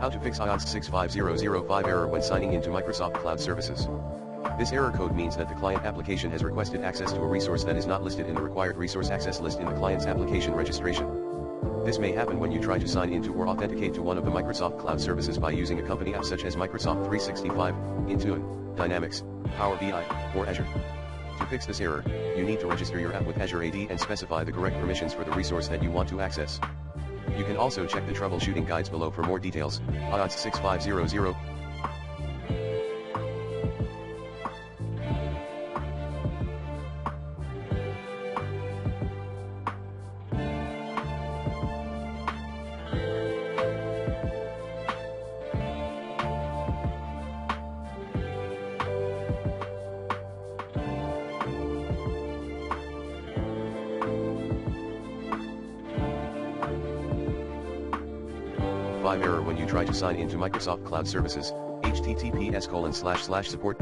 How to fix AADSTS65005 error when signing into Microsoft Cloud Services. This error code means that the client application has requested access to a resource that is not listed in the required resource access list in the client's application registration. This may happen when you try to sign into or authenticate to one of the Microsoft Cloud Services by using a company app such as Microsoft 365, Intune, Dynamics, Power BI, or Azure. To fix this error, you need to register your app with Azure AD and specify the correct permissions for the resource that you want to access. You can also check the troubleshooting guides below for more details. AADSTS65005. Error when you try to sign into Microsoft Cloud Services. https://support.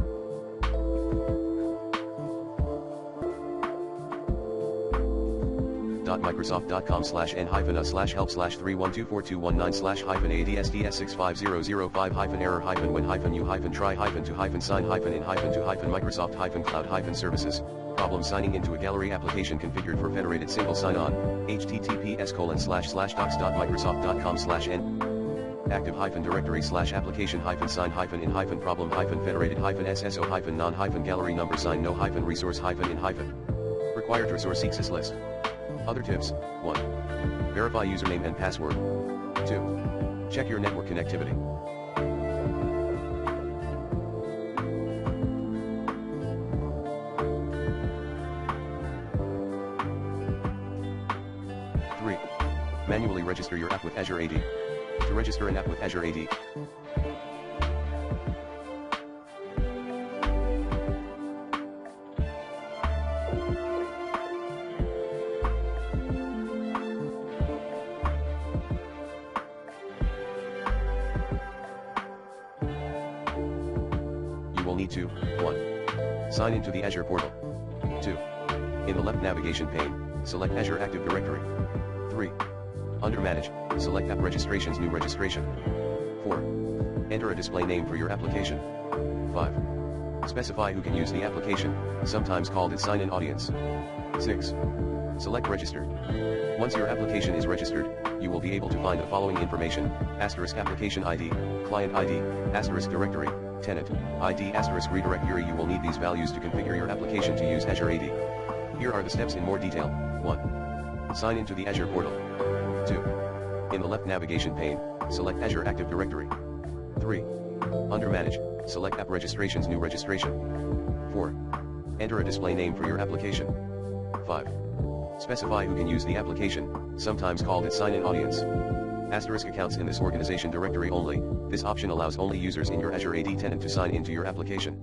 Microsoft.com/n-us/help/3124219/-ADSTS65005-error-when-u-try-to-Microsoft-cloud-services. Problem signing into a gallery application configured for federated single sign-on. https://docs.microsoft.com/n active-directory/application-sign-in-problem-federated-sso-non-gallery number sign-no-resource-in- required resource access list. Other tips. 1. Verify username and password. 2. Check your network connectivity. 3. Manually register your app with Azure AD. To register an app with Azure AD, you will need to 1. Sign into the Azure portal. 2. In the left navigation pane, select Azure Active Directory. 3. Under Manage, select App Registrations New Registration. 4. Enter a display name for your application. 5. Specify who can use the application, sometimes called its sign-in audience. 6. Select Register. Once your application is registered, you will be able to find the following information: *application ID, client ID, *directory, tenant, ID *redirect URI. You will need these values to configure your application to use Azure AD. Here are the steps in more detail. 1. Sign into the Azure portal. 2. In the left navigation pane, select Azure Active Directory. 3. Under Manage, select App Registrations New Registration. 4. Enter a display name for your application. 5. Specify who can use the application, sometimes called its sign-in audience. *accounts in this organization directory only. This option allows only users in your Azure AD tenant to sign into your application.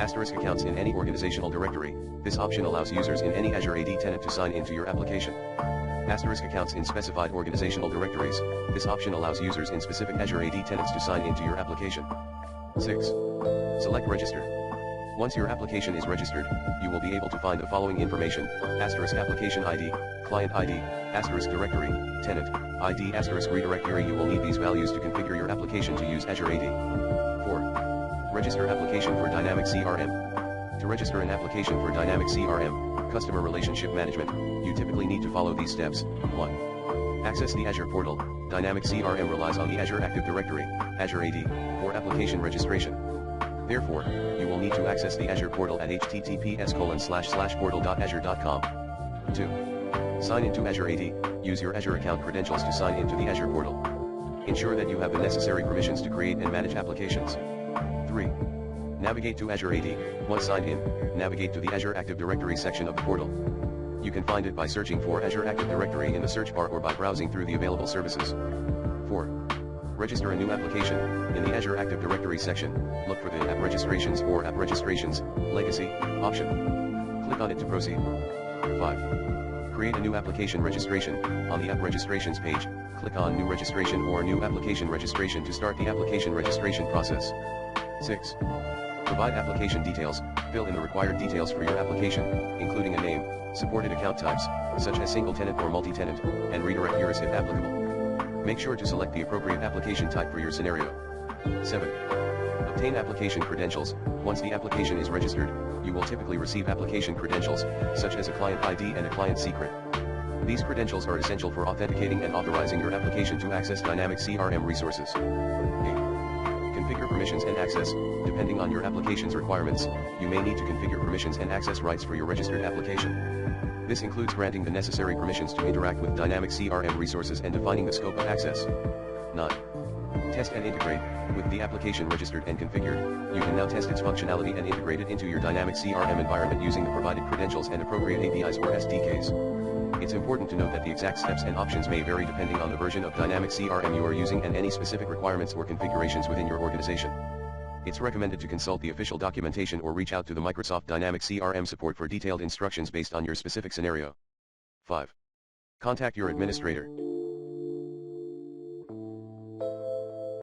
*accounts in any organizational directory. This option allows users in any Azure AD tenant to sign into your application. *accounts in specified organizational directories. This option allows users in specific Azure AD tenants to sign into your application. 6. Select Register. Once your application is registered, you will be able to find the following information: *application ID, client ID, *directory, tenant, ID *redirect URI. You will need these values to configure your application to use Azure AD. 4. Register application for Dynamic CRM. To register an application for Dynamic CRM, Customer Relationship Management, you typically need to follow these steps. 1. Access the Azure portal. Dynamic CRM relies on the Azure Active Directory, Azure AD, for application registration. Therefore, you will need to access the Azure portal at https://portal.azure.com. 2. Sign into Azure AD. Use your Azure account credentials to sign into the Azure portal. Ensure that you have the necessary permissions to create and manage applications. 3. Navigate to Azure AD. Once signed in, navigate to the Azure Active Directory section of the portal. You can find it by searching for Azure Active Directory in the search bar or by browsing through the available services. 4. Register a new application. In the Azure Active Directory section, look for the App Registrations or App Registrations Legacy option. Click on it to proceed. 5. Create a new application registration. On the App Registrations page, click on New Registration or New Application Registration to start the application registration process. 6. Provide application details. Fill in the required details for your application, including a name, supported account types, such as single tenant or multi-tenant, and redirect URIs if applicable. Make sure to select the appropriate application type for your scenario. 7. Obtain application credentials. Once the application is registered, you will typically receive application credentials, such as a client ID and a client secret. These credentials are essential for authenticating and authorizing your application to access dynamic CRM resources. 8. Configure permissions and access. Depending on your application's requirements, you may need to configure permissions and access rights for your registered application. This includes granting the necessary permissions to interact with dynamic CRM resources and defining the scope of access. 9. Test and integrate. With the application registered and configured, you can now test its functionality and integrate it into your dynamic CRM environment using the provided credentials and appropriate APIs or SDKs. It's important to note that the exact steps and options may vary depending on the version of dynamic CRM you are using and any specific requirements or configurations within your organization. It's recommended to consult the official documentation or reach out to the Microsoft Dynamics CRM support for detailed instructions based on your specific scenario. 5. Contact your administrator.